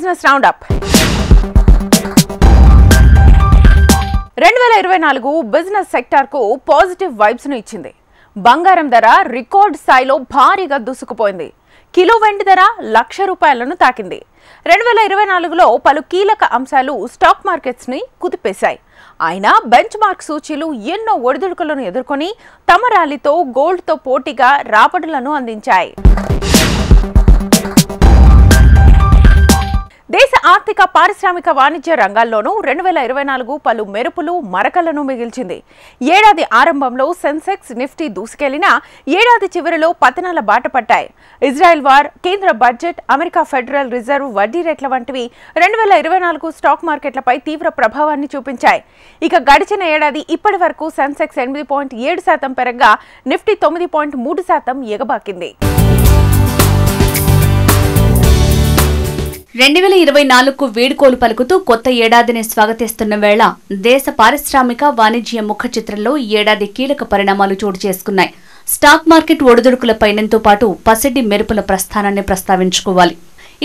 Business round up 2024 business sector కు positive vibes ను ఇచ్చింది. బంగారం ధర రికార్డ్ స్థాయిలో భారీగా దూసుకుపోయింది. కిలో వెండి ధర ₹1,00,000 తాకింది. 2024లో పలు కీలక అంశాలు స్టాక్ మార్కెట్స్ ని కుదిపేశాయి. అయినా బెంచ్ మార్క్ సూచీలు ఎన్నో ఒడిదుడుకులను ఎదుర్కొని తమ ర్యాలీతో గోల్డ్ తో పోటీగా రాబడులను అందించాయి. దేశ ఆర్థిక పారిశ్రామిక వాణిజ్య రంగాల్లోనూ 2024 పలు మెరుపులు మరకలను మిగిల్చింది. ఏడాది ఆరంభంలో సెన్సెక్స్ నిఫ్టీ దూసుకెళ్లినా ఏడాది చివరిలో పతనాల బాట పట్టాయి. ఇజ్రాయెల్ వార్, కేంద్ర బడ్జెట్, అమెరికా ఫెడరల్ రిజర్వ్ వడ్డీ రేట్ల వంటివి 2024 స్టాక్ మార్కెట్లపై తీవ్ర ప్రభావాన్ని చూపించాయి. ఇక గడిచిన ఏడాది ఇప్పటి వరకు సెన్సెక్స్ 8.7% పెరగ్గా నిఫ్టీ 9.3% ఎగబాకింది. 2024కు వీడ్కోలు పలుకుతూ కొత్త ఏడాదిని స్వాగతిస్తున్న వేళ దేశ పారిశ్రామిక వాణిజ్య ముఖ చిత్రంలో ఈ ఏడాది కీలక పరిణామాలు చోటు చేసుకున్నాయి. స్టాక్ మార్కెట్ ఒడిదుడుకుల పయనంతో పాటు పసిడి మెరుపుల ప్రస్థానాన్ని ప్రస్తావించుకోవాలి.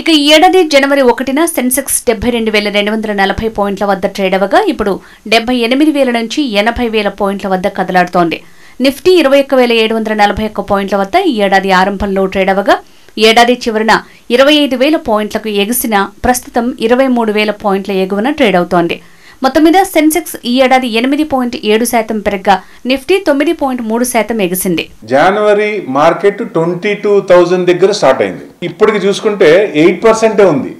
ఇక ఈ ఏడాది జనవరి 1న సెన్సెక్స్ 72,240 పాయింట్ల వద్ద ట్రేడ్ అవ్వగా ఇప్పుడు 78,000 నుంచి 80,000 పాయింట్ల వద్ద కదలాడుతోంది. నిఫ్టీ 21,741 పాయింట్ల వద్ద ఈ ఏడాది ఆరంభంలో ట్రేడ్ అవ్వగా ఏడాది చివరన 25,000 పాయింట్లకు ఎగిసిన ప్రస్తుతం 23,000 పాయింట్ల ఎగువన ట్రేడ్ అవుతోంది. మొత్తం మీద సెన్సెక్స్ ఈ ఏడాది 8.7% పెరగ్గా నిఫ్టీ 9.3% ఎగిసింది. జనవరి మార్కెట్ 22,000 దగ్గర స్టార్ట్ అయింది. ఇప్పటికి చూసుకుంటే 8% ఉంది.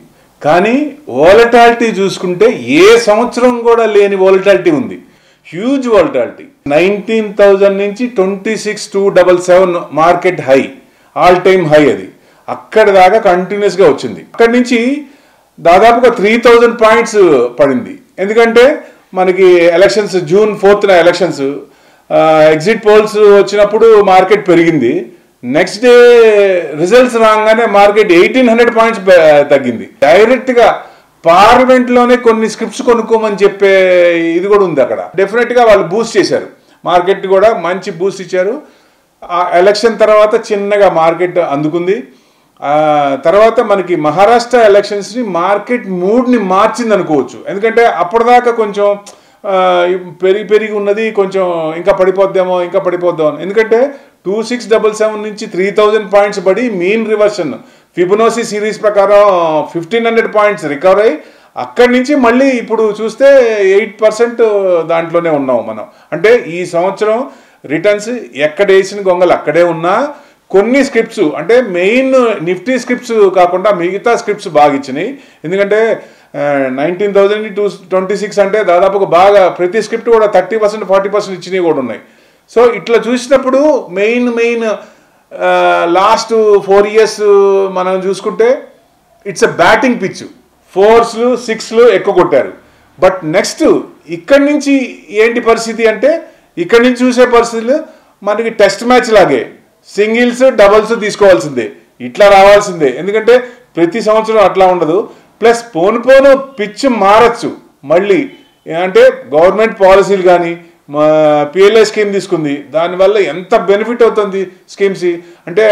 కానీ వాలటాలిటీ చూసుకుంటే ఏ సంవత్సరం కూడా లేని వాలటాలిటీ ఉంది. Huge volatility. 19,000 నుంచి 26,277 market high, all time high. అది అక్కడి దాకా కంటిన్యూస్గా వచ్చింది. అక్కడి నుంచి దాదాపుగా 3,000 పాయింట్స్ పడింది. ఎందుకంటే మనకి ఎలక్షన్స్ జూన్ 4న ఎలక్షన్స్, ఎగ్జిట్ పోల్స్ వచ్చినప్పుడు మార్కెట్ పెరిగింది. నెక్స్ట్ డే రిజల్ట్స్ రాగానే మార్కెట్ 1,800 పాయింట్స్ తగ్గింది. డైరెక్ట్గా పార్లమెంట్లోనే కొన్ని స్క్రిప్ట్స్ కొనుక్కోమని చెప్పే ఇది కూడా ఉంది అక్కడ. డెఫినెట్గా వాళ్ళు బూస్ట్ చేశారు, మార్కెట్ కూడా మంచి బూస్ట్ ఇచ్చారు. ఆ ఎలక్షన్ తర్వాత చిన్నగా మార్కెట్ అందుకుంది. తర్వాత మనకి మహారాష్ట్ర ఎలక్షన్స్ని మార్కెట్ మూడ్ని మార్చింది అనుకోవచ్చు. ఎందుకంటే అప్పటిదాకా కొంచెం పెరిగి ఉన్నది, కొంచెం ఇంకా పడిపోద్దామో ఎందుకంటే 2677 నుంచి 3,000 పాయింట్స్ పడి మీన్ రివర్షన్ ఫిబొనాచి సిరీస్ ప్రకారం 1,500 పాయింట్స్ రికవర్ అయ్యి అక్కడి నుంచి మళ్ళీ ఇప్పుడు చూస్తే 8% దాంట్లోనే ఉన్నాం మనం. అంటే ఈ సంవత్సరం రిటర్న్స్ ఎక్కడ వేసిన గొంగలు అక్కడే ఉన్నా కొన్ని స్క్రిప్ట్స్ అంటే మెయిన్ నిఫ్టీ స్క్రిప్ట్స్ కాకుండా మిగతా స్క్రిప్ట్స్ బాగా ఇచ్చినాయి. ఎందుకంటే 19,000 to 26 అంటే దాదాపుగా బాగా ప్రతి స్క్రిప్ట్ కూడా 30%, 40% ఇచ్చినవి కూడా ఉన్నాయి. సో ఇట్లా చూసినప్పుడు మెయిన్ లాస్ట్ 4 years మనం చూసుకుంటే it's a batting pitch. 4s, 6s ఎక్కువ కొట్టారు. బట్ నెక్స్ట్ ఇక్కడి నుంచి ఏంటి పరిస్థితి అంటే ఇక్కడి నుంచి చూసే పరిస్థితులు మనకి టెస్ట్ మ్యాచ్ లాగే సింగిల్స్, డబుల్స్ తీసుకోవాల్సిందే, ఇట్లా రావాల్సిందే. ఎందుకంటే ప్రతి సంవత్సరం అట్లా ఉండదు. ప్లస్ పోను పిచ్ మారచ్చు మళ్ళీ. అంటే గవర్నమెంట్ పాలసీలు కానీ పిఎల్ఐ స్కీమ్ తీసుకుంది, దానివల్ల ఎంత బెనిఫిట్ అవుతుంది స్కీమ్స్. అంటే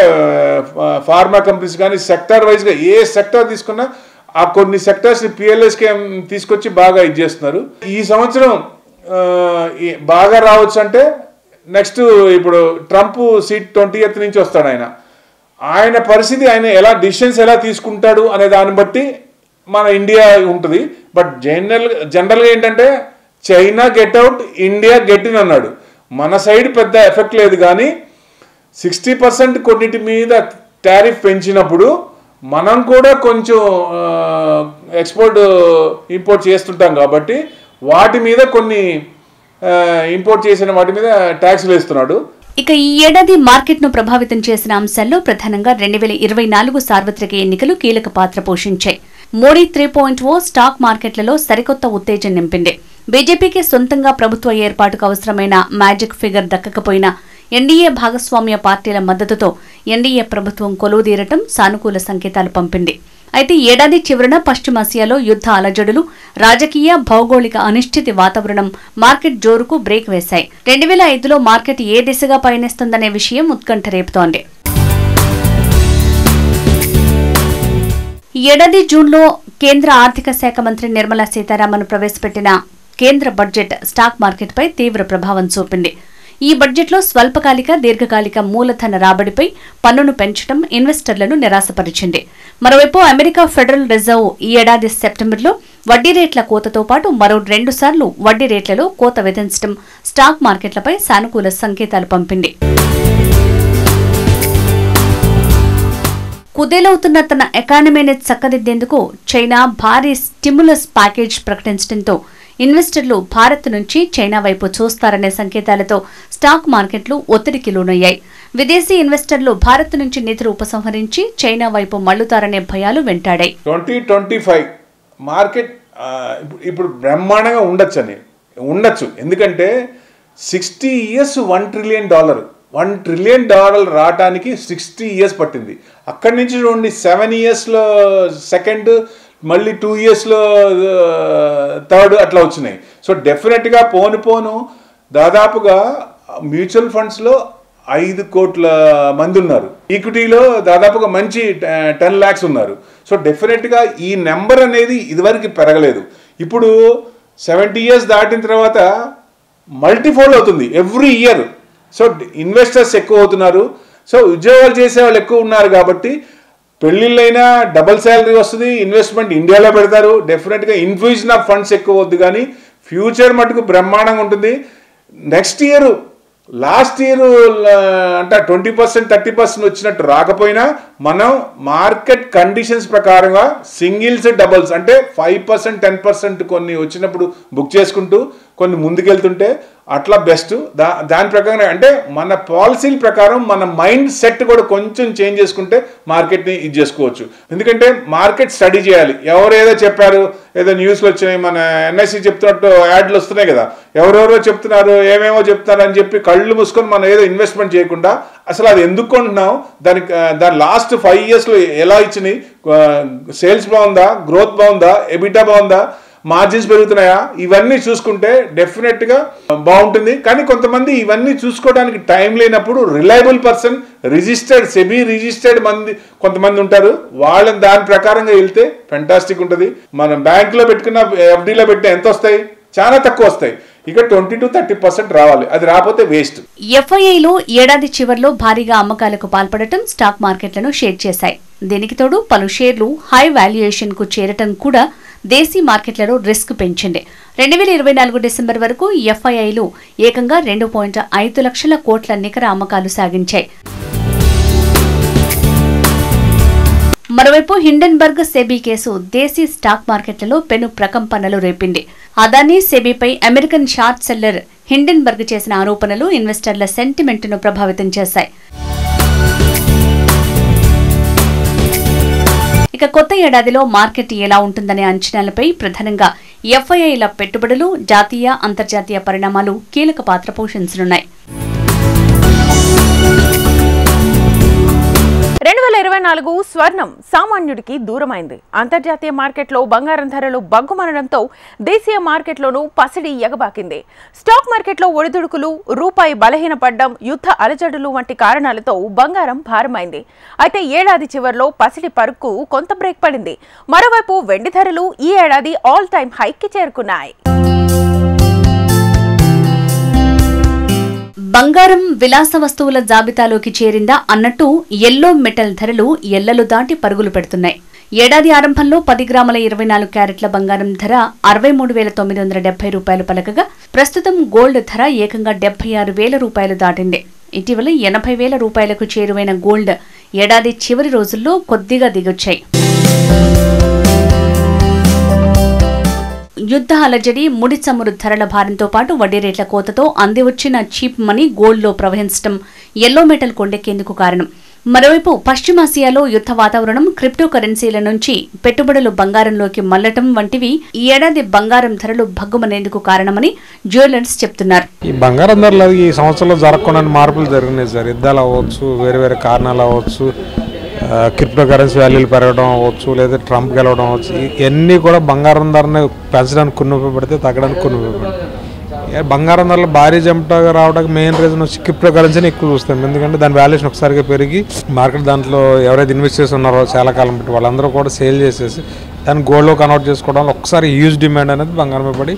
ఫార్మా కంపెనీస్ కానీ సెక్టార్ వైజ్గా ఏ సెక్టార్ తీసుకున్నా ఆ కొన్ని సెక్టార్స్ పిఎల్ఐ స్కీమ్ తీసుకొచ్చి బాగా ఇది చేస్తున్నారు. ఈ సంవత్సరం బాగా రావచ్చు అంటే నెక్స్ట్ ఇప్పుడు ట్రంప్ సీట్ 20th నుంచి వస్తాడు. ఆయన పరిస్థితి, ఆయన డిసిషన్స్ ఎలా తీసుకుంటాడు అనే దాన్ని బట్టి మన ఇండియా ఉంటుంది. బట్ జనరల్గా ఏంటంటే China get out, India get in అన్నాడు. మన సైడ్ పెద్ద ఎఫెక్ట్ లేదు. కానీ 60% కొన్నిటి మీద టారిఫ్ పెంచినప్పుడు మనం కూడా కొంచెం ఎక్స్పోర్ట్ ఇంపోర్ట్ చేస్తుంటాం కాబట్టి వాటి మీద కొన్ని ఇంపోర్ట్ చేసిన వాటి మీద ట్యాక్స్లు వేస్తున్నాడు. ఇక ఈ ఏడాది మార్కెట్ ను ప్రభావితం చేసిన అంశాల్లో ప్రధానంగా 2024 సార్వత్రిక ఎన్నికలు కీలక పాత్ర పోషించాయి. మోడీ 3.0 స్టాక్ మార్కెట్లలో సరికొత్త ఉత్తేజం నింపింది. బీజేపీకి సొంతంగా ప్రభుత్వ ఏర్పాటుకు అవసరమైన మ్యాజిక్ ఫిగర్ దక్కకపోయినా ఎన్డీఏ భాగస్వామ్య పార్టీల మద్దతుతో ఎన్డీఏ ప్రభుత్వం కొలువుదీరటం సానుకూల సంకేతాలు పంపింది. అయితే ఏడాది చివరన పశ్చిమాసియాలో యుద్ధ అలజడులు, రాజకీయ భౌగోళిక అనిశ్చితి వాతావరణం మార్కెట్ జోరుకు బ్రేక్ వేశాయి. 2005లో మార్కెట్ ఏ దిశగా పయనిస్తుందనే విషయం ఉత్కంఠ రేపుతోంది. ఈ ఏడాది జూన్లో కేంద్ర ఆర్థిక శాఖ మంత్రి నిర్మలా సీతారామన్ ప్రవేశపెట్టిన కేంద్ర బడ్జెట్ స్టాక్ మార్కెట్పై తీవ్ర ప్రభావం చూపింది. ఈ బడ్జెట్లో స్వల్పకాలిక, దీర్ఘకాలిక మూలధన రాబడిపై పన్నును పెంచడం ఇన్వెస్టర్లను నిరాశపరిచింది. మరోవైపు అమెరికా ఫెడరల్ రిజర్వ్ ఈ ఏడాది సెప్టెంబర్లో వడ్డీ రేట్ల కోతతో పాటు మరో 2 సార్లు వడ్డీ రేట్లలో కోత విధించడం స్టాక్ మార్కెట్లపై సానుకూల సంకేతాలు పంపింది. కుదేలవుతున్న తన ఎకానమీని చక్కదిద్దేందుకు చైనా భారీ స్టిమ్యులస్ ప్యాకేజ్ ప్రకటించడంతో ఇన్వెస్టర్లు భారత్ నుంచి చైనా వైపు చూస్తారనే సంకేతాలతో స్టాక్ మార్కెట్లు ఒత్తిడికి లోనయ్యాయి. విదేశీ ఇన్వెస్టర్లు భారత్ నుంచి నిధులు ఉపసంహరించి చైనా వైపు మళ్లుతారనే భయాలు వెంటాడాయి. 2025 మార్కెట్ ఇప్పుడు బ్రహ్మాండంగా ఉండొచ్చు. ఎందుకంటే 60 years $1 trillion $1 trillion రావడానికి 60 years పట్టింది. అక్కడి నుంచి చూడండి 7 yearsలో సెకండ్, మళ్ళీ 2 yearsలో థర్డ్ అట్లా వచ్చినాయి. సో డెఫినెట్గా పోను దాదాపుగా మ్యూచువల్ ఫండ్స్లో 5 కోట్ల మంది ఉన్నారు. ఈక్విటీలో దాదాపుగా మంచి 10 lakhs ఉన్నారు. సో డెఫినెట్గా ఈ నెంబర్ అనేది ఇదివరకు పెరగలేదు. ఇప్పుడు 70 years దాటిన తర్వాత మల్టీఫోల్డ్ అవుతుంది ఎవ్రీ ఇయర్. సో ఇన్వెస్టర్స్ ఎక్కువ అవుతున్నారు. సో ఉద్యోగాలు చేసే వాళ్ళు ఎక్కువ ఉన్నారు కాబట్టి పెళ్ళిళ్ళైనా డబుల్ శాలరీ వస్తుంది. ఇన్వెస్ట్మెంట్ ఇండియాలో పెడతారు. డెఫినెట్గా ఇన్ఫ్యూజన్ ఆఫ్ ఫండ్స్ ఎక్కువ అవుద్ది. కానీ ఫ్యూచర్ మటుకు బ్రహ్మాండంగా ఉంటుంది. నెక్స్ట్ ఇయర్ లాస్ట్ ఇయర్ అంటే 20% 30% వచ్చినట్టు రాకపోయినా మనం మార్కెట్ కండిషన్స్ ప్రకారంగా సింగిల్స్, డబుల్స్ అంటే 5% 10% కొన్ని వచ్చినప్పుడు బుక్ చేసుకుంటూ కొన్ని ముందుకెళ్తుంటే అట్లా బెస్ట్. దాని ప్రకారం అంటే మన పాలసీల ప్రకారం మన మైండ్ సెట్ కూడా కొంచెం చేంజ్ చేసుకుంటే మార్కెట్ని ఇది చేసుకోవచ్చు. ఎందుకంటే మార్కెట్ స్టడీ చేయాలి. ఎవరేదో చెప్పారు, ఏదో న్యూస్లో వచ్చినాయి, మన ఎన్ఐసి చెప్తున్నట్టు యాడ్లు వస్తున్నాయి కదా, ఎవరెవరో చెప్తున్నారు, ఏమేమో చెప్తున్నారు అని చెప్పి కళ్ళు మూసుకొని మనం ఏదో ఇన్వెస్ట్మెంట్ చేయకుండా అసలు అది ఎందుకు కొంటున్నాం, దాని లాస్ట్ 5 yearsలో ఎలా ఇచ్చినాయి, సేల్స్ బాగుందా, గ్రోత్ బాగుందా, ఎబిటా బాగుందా, మార్జిన్స్ పెరుగుతున్నాయా, ఇవన్నీ చూసుకుంటే డెఫినెట్గా బాగుంటుంది. కానీ కొంతమంది ఇవన్నీ చూసుకోవడానికి టైం లేనప్పుడు reliable person, registered, SEBI registered కొంతమంది ఉంటారు. వాళ్ళని దాని ప్రకారంగా వెళ్తే ఫెంటాస్టిక్ ఉంటుంది. మనం బ్యాంకులో పెట్టుకున్న ఎఫ్డీలో పెట్టిన ఎంత వస్తాయి, చాలా తక్కువ వస్తాయి. ఇక 20 to 30% రావాలి. అది రాకపోతే వేస్ట్. ఎఫ్ఐఐలు ఏడాది చివర్లో భారీగా అమ్మకాలకు పాల్పడటం స్టాక్ మార్కెట్లను షేక్ చేశాయి. దీనికి తోడు పలు షేర్లు హై వాల్యుయేషన్ కు చేరటం కూడా దేశీ మార్కెట్లలో రిస్క్ పెంచింది. 2024 డిసెంబర్ వరకు ఎఫ్ఐఐలు ఏకంగా 2.5 లక్షల కోట్ల నికర అమ్మకాలు సాగించాయి. మరోవైపు హిండెన్బర్గ్ సెబీ కేసు దేశీ స్టాక్ మార్కెట్లలో పెను ప్రకంపనలు రేపింది. అదానీ సెబీపై అమెరికన్ షార్ట్ సెల్లర్ హిండెన్బర్గ్ చేసిన ఆరోపణలు ఇన్వెస్టర్ల సెంటిమెంట్ను ప్రభావితం చేశాయి. ఇక కొత్త ఏడాదిలో మార్కెట్ ఎలా ఉంటుందనే అంచనాలపై ప్రధానంగా ఎఫ్ఐఐల పెట్టుబడులు, జాతీయ, అంతర్జాతీయ పరిణామాలు కీలక పాత్ర పోషించనున్నాయి. 2024 స్వర్ణం సామాన్యుడికి దూరమైంది. అంతర్జాతీయ మార్కెట్లో బంగారం ధరలు బగ్గుమనడంతో దేశీయ మార్కెట్లోనూ పసిడి ఎగబాకింది. స్టాక్ మార్కెట్లో ఒడిదుడుకులు, రూపాయి బలహీనపడ్డం, యుద్ధ అలజడులు వంటి కారణాలతో బంగారం భారమైంది. అయితే ఏడాది చివర్లో పసిడి పరుక్కు కొంత బ్రేక్ పడింది. మరోవైపు వెండి ధరలు ఈ ఏడాది ఆల్ టైమ్ హైకి చేరుకున్నాయి. బంగారం విలాస వస్తువుల జాబితాలోకి చేరిందా అన్నట్టు ఎల్లో మెటల్ ధరలు ఎల్లలు దాటి పరుగులు పెడుతున్నాయి. ఏడాది ఆరంభంలో 10 గ్రాముల 24 క్యారెట్ల బంగారం ధర 63,970 రూపాయలు పలకగా ప్రస్తుతం గోల్డ్ ధర ఏకంగా 76,000 రూపాయలు దాటింది. ఇటీవల 80,000 రూపాయలకు చేరువైన గోల్డ్ ఏడాది చివరి రోజుల్లో కొద్దిగా దిగొచ్చాయి. యుద్ధ అలజడి, ముడి చమురు ధరల భారంతో పాటు వడ్డీ రేట్ల కోతతో అందివచ్చిన చీప్ మనీ గోల్డ్లో ప్రవహించడం ఎల్లో మెటల్ కొండెక్కేందుకు కారణం. మరోవైపు పశ్చిమాసియాలో యుద్ధ వాతావరణం, క్రిప్టో కరెన్సీల నుంచి పెట్టుబడులు బంగారంలోకి మళ్లటం వంటివి ఈ ఏడాది బంగారం ధరలు భగ్గుమనేందుకు కారణమని జ్యువెలర్స్ చెప్తున్నారు. ఈ బంగారం ధరలు ఈ సంవత్సరంలో జరగకుండా మార్పులు జరిగినాయి సార్. యుద్ధాలు అవ్వచ్చు, వేరే కారణాలు అవ్వచ్చు, క్రిప్టో కరెన్సీ వాల్యూలు పెరగడం అవ్వచ్చు, లేదా ట్రంప్ గెలవడం అవ్వచ్చు. ఇవన్నీ కూడా బంగారం ధరని పెంచడానికి కొన్ని ఉపయోగపడితే, తగ్గడానికి కొన్ని ఉపయోగపడతాయి. బంగారం ధరలు భారీ జంప్గా రావడానికి మెయిన్ రీజన్ వచ్చి క్రిప్టో కరెన్సీని ఎక్కువ చూస్తాం. ఎందుకంటే దాని వాల్యుయేషన్ ఒకసారిగా పెరిగి మార్కెట్ దాంట్లో ఎవరైతే ఇన్వెస్ట్ చేసి ఉన్నారో చాలా కాలం బట్టి వాళ్ళందరూ కూడా సేల్ చేసేసి దాన్ని గోల్డ్లో కన్వర్ట్ చేసుకోవడం వల్ల ఒకసారి హ్యూజ్ డిమాండ్ అనేది బంగారం మీద పడి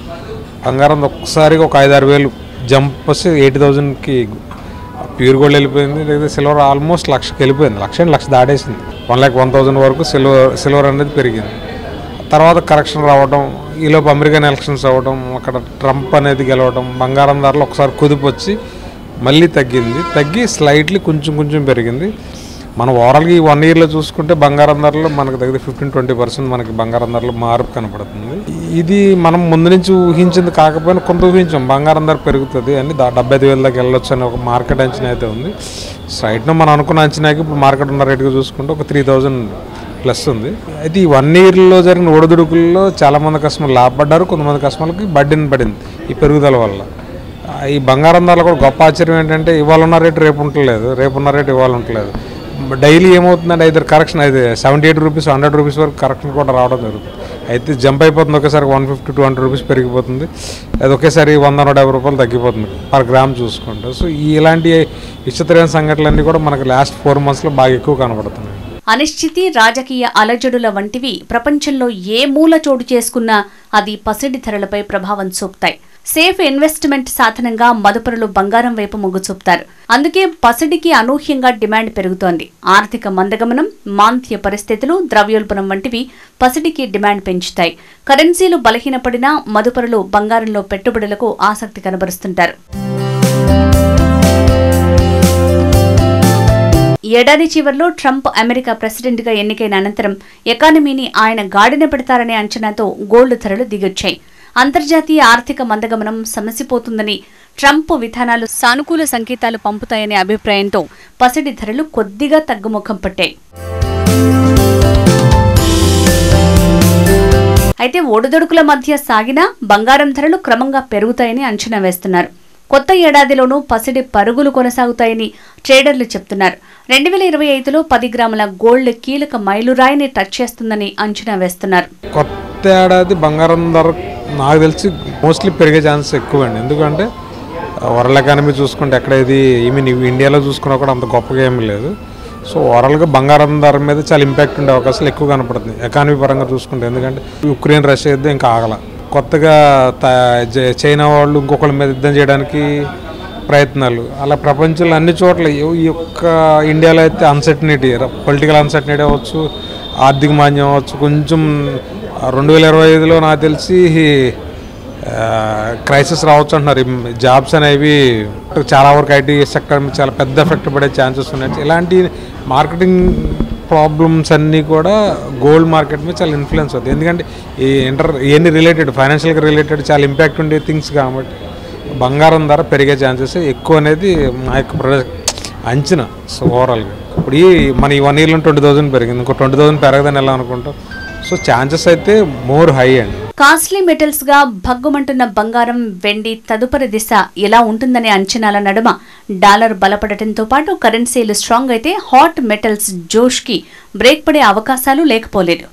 బంగారం ఒక్కసారిగా ఒక 5-6 వేలు జంప్ వస్తే 80,000కి ప్యూర్ గోల్డ్ వెళ్ళిపోయింది. లేదా సిల్వర్ ఆల్మోస్ట్ 1,00,000కి వెళ్ళిపోయింది. 1,00,000 దాటేసింది. 1,01,000 వరకు సిల్వర్ అనేది పెరిగింది. తర్వాత కరెక్షన్ రావడం, ఈలోపు అమెరికన్ ఎలక్షన్స్ అవ్వడం, అక్కడ ట్రంప్ అనేది గెలవడం, బంగారం ధరలు ఒకసారి కుదిపి వచ్చి మళ్ళీ తగ్గి స్లైట్లీ కొంచెం పెరిగింది. మనం ఓవరాల్గా ఈ 1 ఇయర్లో చూసుకుంటే బంగారం ధరలు మనకు దగ్గర 15-20% మనకి బంగారం ధరలు మార్పు కనపడుతుంది. ఇది మనం ముందు నుంచి ఊహించింది కాకపోయినా కొంత ఊహించాం బంగారం ధర పెరుగుతుంది అని 75,000 దాకా వెళ్ళొచ్చు అని ఒక మార్కెట్ అంచనా అయితే ఉంది. స్ట్రైట్గా మనం అనుకున్న అంచనాకి ఇప్పుడు మార్కెట్ ఉన్న రేటుగా చూసుకుంటే ఒక 3,000 ప్లస్ ఉంది. అయితే ఈ 1 ఇయర్లో జరిగిన ఒడిదుడుకుల్లో చాలామంది కస్టమర్లు లాభపడ్డారు, కొంతమంది కస్టమర్లకి బడ్డీని పడింది ఈ పెరుగుదల వల్ల. ఈ బంగారం ధరలు కూడా గొప్ప ఆశ్చర్యం ఏంటంటే ఇవాళ ఉన్న రేటు రేపు ఉండలేదు, రేపు ఉన్న రేటు ఇవాళ ఉండలేదు. డైలీ ఏమవుతుందంటే అయితే కరెక్షన్ అయితే 78 రూపీస్ 100 రూపీస్ వరకు కరెక్షన్ కూడా రావడం జరుగుతుంది. అయితే జంప్ అయిపోతుంది, ఒకేసారి 150-200 రూపీస్ పెరిగిపోతుంది. అది ఒకేసారి 100-150 రూపాయలు తగ్గిపోతుంది పర్ గ్రామ్ చూసుకుంటే. సో ఇలాంటి విచిత్రమైన సంఘటనలన్నీ కూడా మనకు లాస్ట్ 4 monthsలో బాగా ఎక్కువ కనబడుతున్నాయి. అనిశ్చితి, రాజకీయ అలజడుల వంటివి ప్రపంచంలో ఏ మూల చోటు చేసుకున్నా అది పసిడి ధరలపై ప్రభావం చూపుతాయి. సేఫ్ ఇన్వెస్ట్మెంట్ సాధనంగా మదుపరులు బంగారం వైపు మొగ్గు చూపుతారు. అందుకే పసిడికి అనూహ్యంగా డిమాండ్ పెరుగుతోంది. ఆర్థిక మందగమనం, మాంద్య పరిస్థితులు, ద్రవ్యోల్బణం వంటివి పసిడికి డిమాండ్ పెంచుతాయి. కరెన్సీలు బలహీనపడినా మదుపరులు బంగారంలో పెట్టుబడులకు ఆసక్తి కనబరుస్తుంటారు. ఏడాది చివర్లో ట్రంప్ అమెరికా ప్రెసిడెంట్గా ఎన్నికైన అనంతరం ఎకానమీని ఆయన గాడిన పెడతారనే అంచనాతో గోల్డ్ ధరలు దిగొచ్చాయి. అంతర్జాతీయ ఆర్థిక మందగమనం సమసిపోతుందని, ట్రంప్ విధానాలు సానుకూల సంకేతాలు పంపుతాయనే అభిప్రాయంతో పసిడి ధరలు కొద్దిగా తగ్గుముఖం పట్టాయి. అయితే ఒడిదుడుకుల మధ్య సాగినా బంగారం ధరలు క్రమంగా పెరుగుతాయని అంచనా వేస్తున్నారు. కొత్త ఏడాదిలోనూ పసిడి పరుగులు కొనసాగుతాయని ట్రేడర్లు చెప్తున్నారు. 2025లో 10 గ్రాముల గోల్డ్ కీలక మైలురాయిని టచ్ చేస్తుందని అంచనా వేస్తున్నారు. కొత్త ఏడాది బంగారం ధర నాకు తెలిసి మోస్ట్లీ పెరిగే ఛాన్సెస్ ఎక్కువ అండి. ఎందుకంటే వరల్డ్ ఎకానమీ చూసుకుంటే ఎక్కడ ఇది ఈమెన్ ఇండియాలో చూసుకున్నా కూడా అంత గొప్పగా ఏమీ లేదు. సో ఓవరాల్గా బంగారం ధర మీద చాలా ఇంపాక్ట్ ఉండే అవకాశాలు ఎక్కువ కనపడుతుంది ఎకానమీ పరంగా చూసుకుంటే. ఎందుకంటే యుక్రెయిన్ రష్యా యుద్ధం ఇంకా ఆగల, కొత్తగా చైనా వాళ్ళు ఇంకొకళ్ళ మీద యుద్ధం చేయడానికి ప్రయత్నాలు, అలా ప్రపంచంలో అన్ని చోట్ల ఈ యొక్క ఇండియాలో అయితే అన్సర్టనిటీ, పొలిటికల్ అన్సర్టనిటీ అవ్వచ్చు, ఆర్థిక మాంద్యం అవ్వచ్చు. కొంచెం 2025లో నాకు తెలిసి క్రైసిస్ రావచ్చు అంటున్నారు. జాబ్స్ అనేవి చాలా వరకు ఐటీ సెక్టర్ మీద చాలా పెద్ద ఎఫెక్ట్ పడే ఛాన్సెస్ ఉన్నాయి. ఇలాంటి మార్కెటింగ్ ప్రాబ్లమ్స్ అన్నీ కూడా గోల్డ్ మార్కెట్ మీద చాలా ఇన్ఫ్లుయెన్స్ అవుతుంది. ఎందుకంటే ఇవన్నీ రిలేటెడ్, ఫైనాన్షియల్గా రిలేటెడ్ చాలా ఇంపాక్ట్ ఉండే థింగ్స్ కాబట్టి బంగారం ధర పెరిగే ఛాన్సెస్ ఎక్కువ అనేది మా యొక్క అంచనా. సో ఓవరాల్గా ఇప్పుడు మన ఈ 1 ఇయర్లో 20,000 పెరిగింది, ఇంకో 20,000 పెరగదని ఎలా అనుకుంటాం. సో ఛాన్సెస్ అయితే మోర్ హై అండి. కాస్ట్లీ మెటల్స్ గా భగ్గుమంటున్న బంగారం, వెండి తదుపరి దిశ ఎలా ఉంటుందనే అంచనాల నడుమ డాలర్ బలపడటంతో పాటు కరెన్సీలు స్ట్రాంగ్ అయితే హాట్ మెటల్స్ జోష్ కి బ్రేక్ పడే అవకాశాలు లేకపోలేదు.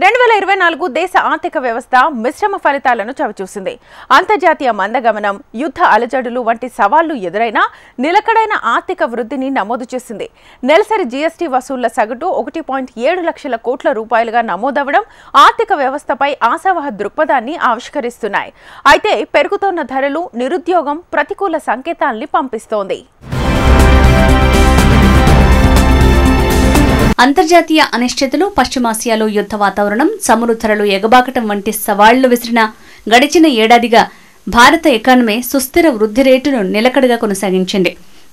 2024 దేశ ఆర్థిక వ్యవస్థ మిశ్రమ ఫలితాలను చవిచూసింది. అంతర్జాతీయ మందగమనం, యుద్ధ అలజడులు వంటి సవాళ్లు ఎదురైనా నిలకడైన ఆర్థిక వృద్ధిని నమోదు చేసింది. నెలసరి జీఎస్టీ వసూళ్ల సగటు 1.7 లక్షల కోట్ల రూపాయలుగా నమోదవడం ఆర్థిక వ్యవస్థపై ఆశావహ దృక్పథాన్ని ఆవిష్కరిస్తున్నాయి. అయితే పెరుగుతోన్న ధరలు, నిరుద్యోగం ప్రతికూల సంకేతాల్ని పంపిస్తోంది. అంతర్జాతీయ అనిశ్చితులు, పశ్చిమాసియాలో యుద్ధ వాతావరణం, చమురు ధరలు ఎగబాకటం వంటి సవాళ్లు విసిరిన గడిచిన ఏడాదిగా భారత ఎకానమీ సుస్థిర వృద్ధి రేటును నిలకడగా కొనసాగించింది.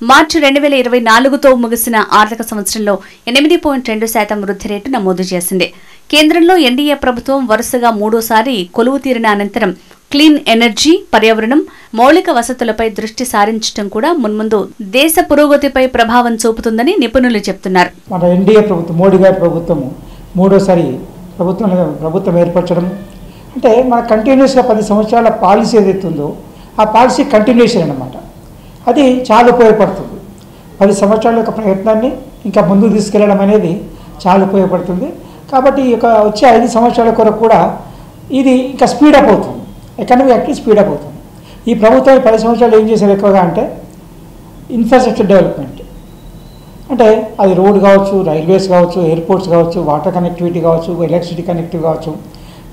మార్చి 2024తో ముగిసిన ఆర్థిక సంవత్సరంలో 8.2% వృద్ధి రేటు నమోదు చేసింది. కేంద్రంలో ఎన్డీఏ ప్రభుత్వం వరుసగా 3సారి కొలువు తీరిన అనంతరం క్లీన్ ఎనర్జీ, పర్యావరణం, మౌలిక వసతులపై దృష్టి సారించడం కూడా మున్ముందు దేశ పురోగతిపై ప్రభావం చూపుతుందని నిపుణులు చెప్తున్నారు. మన ఎన్డీఏ ప్రభుత్వం, మోడీ గారి ప్రభుత్వము 3సారి ప్రభుత్వం ఏర్పరచడం అంటే మన కంటిన్యూస్గా 10 సంవత్సరాల పాలసీ ఏదైతే ఉందో ఆ పాలసీ కంటిన్యూషన్ అన్నమాట. అది చాలా ఉపయోగపడుతుంది. 10 సంవత్సరాల యొక్క ప్రయత్నాన్ని ఇంకా ముందుకు తీసుకెళ్లడం అనేది చాలా ఉపయోగపడుతుంది. కాబట్టి ఈ యొక్క వచ్చే 5 సంవత్సరాల కొరకు కూడా ఇది ఇంకా స్పీడప్ అవుతుంది, ఎకానమీ యాక్టివ్ స్పీడప్ అవుతుంది. ఈ ప్రభుత్వం 10 సంవత్సరాలు ఏం చేశారు ఎక్కువగా అంటే ఇన్ఫ్రాస్ట్రక్చర్ డెవలప్మెంట్, అంటే అది రోడ్ కావచ్చు, రైల్వేస్ కావచ్చు, ఎయిర్పోర్ట్స్ కావచ్చు, వాటర్ కనెక్టివిటీ కావచ్చు, ఎలక్ట్రిసిటీ కనెక్టివిటీ కావచ్చు,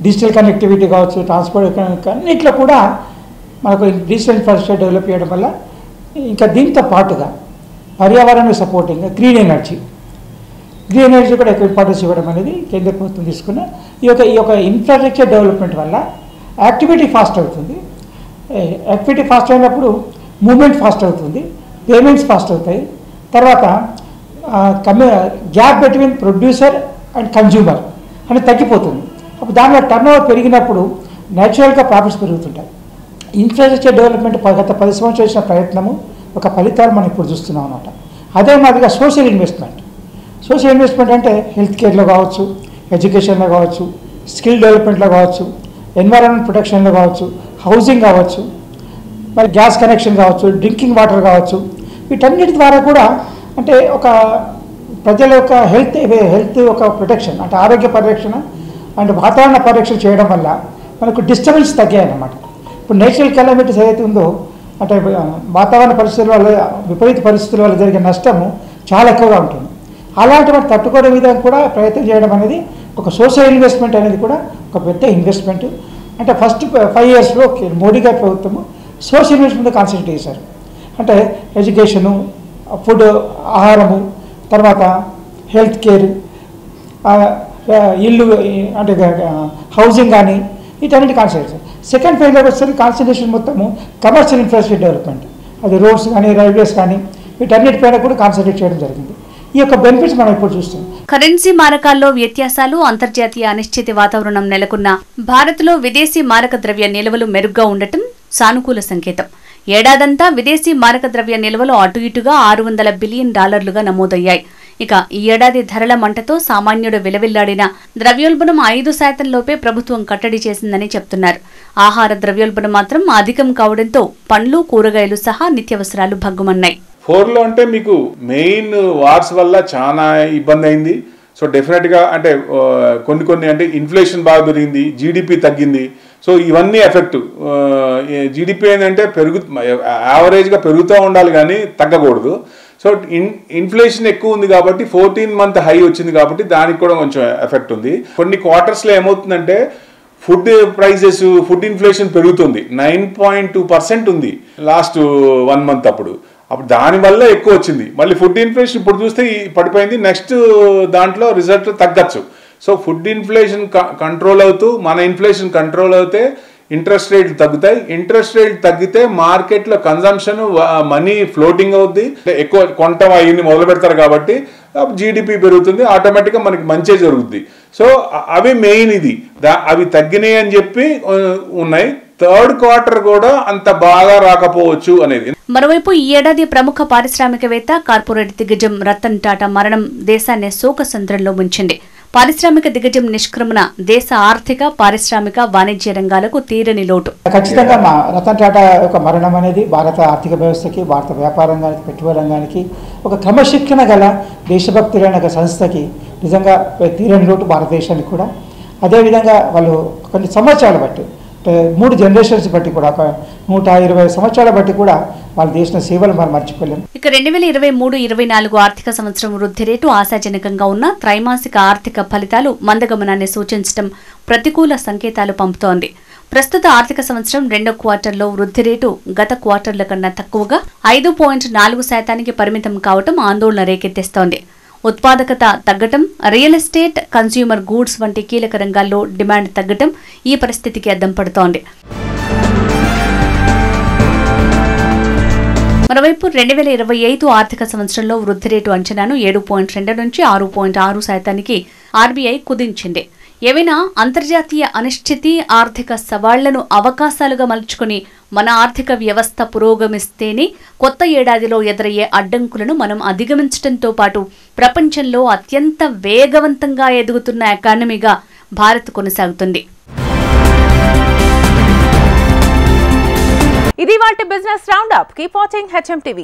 డిజిటల్ కనెక్టివిటీ కావచ్చు, ట్రాన్స్పోర్ట్ అన్నింటిలో కూడా మనకు డిజిటల్ ఇన్ఫ్రాస్ట్రక్చర్ డెవలప్ చేయడం వల్ల ఇంకా దీంతో పాటుగా పర్యావరణ సపోర్టింగ్ గ్రీన్ ఎనర్జీ కూడా ఎక్కువ ఇంపార్టెన్స్ ఇవ్వడం అనేది కేంద్ర ప్రభుత్వం తీసుకున్న ఈ యొక్క ఇన్ఫ్రాస్ట్రక్చర్ డెవలప్మెంట్ వల్ల యాక్టివిటీ ఫాస్ట్ అవుతుంది. యాక్టివిటీ ఫాస్ట్ అయినప్పుడు మూమెంట్ ఫాస్ట్ అవుతుంది, పేమెంట్స్ ఫాస్ట్ అవుతాయి. తర్వాత gap between producer and consumer అనేది తగ్గిపోతుంది. అప్పుడు దానిలో టర్న్ ఓవర్ పెరిగినప్పుడు న్యాచురల్గా ప్రాఫిట్స్ పెరుగుతుంటాయి. ఇన్ఫ్రాస్ట్రక్చర్ డెవలప్మెంట్ గత 10 సంవత్సరాలు చేసిన ప్రయత్నము ఒక ఫలితాలు మనం ఇప్పుడు చూస్తున్నాం అన్నమాట. అదే మాదిరిగా సోషల్ ఇన్వెస్ట్మెంట్ అంటే హెల్త్ కేర్లో కావచ్చు, ఎడ్యుకేషన్లో కావచ్చు, స్కిల్ డెవలప్మెంట్లో కావచ్చు, ఎన్వైరాన్మెంట్ ప్రొటెక్షన్లో కావచ్చు, హౌసింగ్ కావచ్చు, మరి గ్యాస్ కనెక్షన్ కావచ్చు, డ్రింకింగ్ వాటర్ కావచ్చు, వీటన్నిటి ద్వారా కూడా అంటే ఒక ప్రజల యొక్క హెల్త్ ఒక ప్రొటెక్షన్ అంటే ఆరోగ్య పరిరక్షణ అండ్ వాతావరణ పరిరక్షణ చేయడం వల్ల మనకు డిస్టర్బెన్స్ తగ్గాయన్నమాట. ఇప్పుడు నేచురల్ కెలామిటీస్ ఏదైతే ఉందో అంటే వాతావరణ పరిస్థితుల వల్ల విపరీత పరిస్థితుల వల్ల జరిగే నష్టము చాలా ఎక్కువగా ఉంటుంది. అలాంటి వాటి తట్టుకోవడం విధంగా కూడా ప్రయత్నం చేయడం అనేది ఒక సోషల్ ఇన్వెస్ట్మెంట్ అనేది కూడా ఒక పెద్ద ఇన్వెస్ట్మెంట్. అంటే ఫస్ట్ 5 yearsలో మోడీ గారి ప్రభుత్వము సోషల్ ఇన్వెస్ట్మెంట్ కాన్సన్ట్రేట్ చేశారు. అంటే ఎడ్యుకేషను, ఫుడ్, ఆహారము, తర్వాత హెల్త్ కేర్, ఇల్లు అంటే హౌసింగ్ కానీ వీటన్నిటి కాన్సన్ట్రేట్ చేశారు. సెకండ్ ఫేజ్లో వచ్చేసరికి కాన్సన్ట్రేషన్ మొత్తము కమర్షియల్ ఇన్ఫ్రాస్ట్రక్చర్ డెవలప్మెంట్, అది రోడ్స్ కానీ రైల్వేస్ కానీ వీటన్నిటిపైన కూడా కాన్సన్ట్రేట్ చేయడం జరిగింది. ఈ యొక్క బెనిఫిట్స్ మనం ఇప్పుడు చూస్తాం. కరెన్సీ మారకాల్లో వ్యత్యాసాలు, అంతర్జాతీయ అనిశ్చితి వాతావరణం నెలకొన్న భారత్లో విదేశీ మారక ద్రవ్య నిల్వలు మెరుగ్గా ఉండటం సానుకూల సంకేతం. ఏడాదంతా విదేశీ మారక ద్రవ్య నిల్వలు అటు ఇటుగా $600 బిలియన్ నమోదయ్యాయి. ఇక ఈ ఏడాది ధరల మంటతో సామాన్యుడు విలవిల్లాడిన ద్రవ్యోల్బణం 5% లోపే ప్రభుత్వం కట్టడి చేసిందని చెప్తున్నారు. ఆహార ద్రవ్యోల్బణం మాత్రం అధికం కావడంతో పండ్లు, కూరగాయలు సహా నిత్యావసరాలు భగ్గుమన్నాయి. 4లో అంటే మీకు మెయిన్ వార్స్ వల్ల చాలా ఇబ్బంది అయింది. సో డెఫినెట్గా అంటే కొన్ని అంటే ఇన్ఫ్లేషన్ బాగా పెరిగింది, జీడిపి తగ్గింది. సో ఇవన్నీ ఎఫెక్ట్. జీడిపి ఏంటంటే యావరేజ్గా పెరుగుతూ ఉండాలి కానీ తగ్గకూడదు. సో ఇన్ఫ్లేషన్ ఎక్కువ ఉంది కాబట్టి 14-month హై వచ్చింది కాబట్టి దానికి కూడా కొంచెం ఎఫెక్ట్ ఉంది. కొన్ని క్వార్టర్స్లో ఏమవుతుందంటే ఫుడ్ ప్రైజెస్, ఫుడ్ ఇన్ఫ్లేషన్ పెరుగుతుంది. 9.2% ఉంది లాస్ట్ 1 month. అప్పుడు దానివల్ల ఎక్కువ వచ్చింది. మళ్ళీ ఫుడ్ ఇన్ఫ్లేషన్ ఇప్పుడు చూస్తే పడిపోయింది. నెక్స్ట్ దాంట్లో రిజల్ట్ తగ్గచ్చు. సో ఫుడ్ ఇన్ఫ్లేషన్ కంట్రోల్ అవుతూ మన ఇన్ఫ్లేషన్ కంట్రోల్ అవుతే ఇంట్రెస్ట్ రేట్లు తగ్గుతాయి. ఇంట్రెస్ట్ రేట్లు తగ్గితే మార్కెట్లో కన్జంప్షన్, మనీ ఫ్లోటింగ్ అవుద్ది. ఎక్కువ కొంటం అయ్యింది మొదలు పెడతారు కాబట్టి జీడిపి పెరుగుతుంది, ఆటోమేటిక్గా మనకి మంచి జరుగుద్ది. సో అవి మెయిన్. ఇది అవి తగ్గినాయి అని చెప్పి ఉన్నాయి. 3rd quarter కూడా అంత బాగా రాకపోవచ్చు అనేది. మరోవైపు ఈ ఏడాది ప్రముఖ పారిశ్రామికవేత్త, కార్పొరేట్ దిగ్గజం రతన్ టాటా మరణం దేశాన్ని శోకసంద్రంలో ముంచింది. పారిశ్రామిక దిగ్గజం నిష్క్రమణ దేశ ఆర్థిక, పారిశ్రామిక, వాణిజ్య రంగాలకు తీరని లోటు. ఖచ్చితంగా రతన్ టాటా యొక్క మరణం అనేది భారత ఆర్థిక వ్యవస్థకి, భారత వ్యాపార రంగానికి, పెట్టుబడి రంగానికి, ఒక క్రమశిక్షణ గల దేశభక్తులైన ఒక సంస్థకి నిజంగా తీరని లోటు భారతదేశానికి కూడా. అదేవిధంగా వాళ్ళు కొన్ని సంవత్సరాలు బట్టి 3 generations బట్టి కూడా 120 సంవత్సరాల బట్టి కూడా వాళ్ళ చేసిన సేవలు మనం మర్చిపోలేము. ఇక 2023-24 ఆర్థిక సంవత్సరం వృద్ధి రేటు ఆశాజనకంగా ఉన్న త్రైమాసిక ఆర్థిక ఫలితాలు మందగమనాన్ని సూచించడం ప్రతికూల సంకేతాలు పంపుతోంది. ప్రస్తుత ఆర్థిక సంవత్సరం 2వ క్వార్టర్లో వృద్ధి రేటు గత క్వార్టర్ల కన్నా తక్కువగా 5.4% పరిమితం కావటం ఆందోళన రేకెత్తిస్తోంది. ఉత్పాదకత తగ్గటం, రియల్ ఎస్టేట్, కన్స్యూమర్ గూడ్స్ వంటి కీలక రంగాల్లో డిమాండ్ తగ్గటం ఈ పరిస్థితికి అద్దం పడుతోంది. మరోవైపు 2025 ఆర్థిక సంవత్సరంలో వృద్ధి రేటు అంచనాను 7.2 నుంచి 6.6% ఆర్బీఐ కుదించింది. ఏవైనా అంతర్జాతీయ అనిశ్చితి, ఆర్థిక సవాళ్లను అవకాశాలుగా మలుచుకుని మన ఆర్థిక వ్యవస్థ పురోగమిస్తేనే కొత్త ఏడాదిలో ఎదురయ్యే అడ్డంకులను మనం అధిగమించడంతో పాటు ప్రపంచంలో అత్యంత వేగవంతంగా ఎదుగుతున్న ఎకానమీగా భారత్ కొనసాగుతుంది. ఇది వాటి business round up. Keep watching HM TV.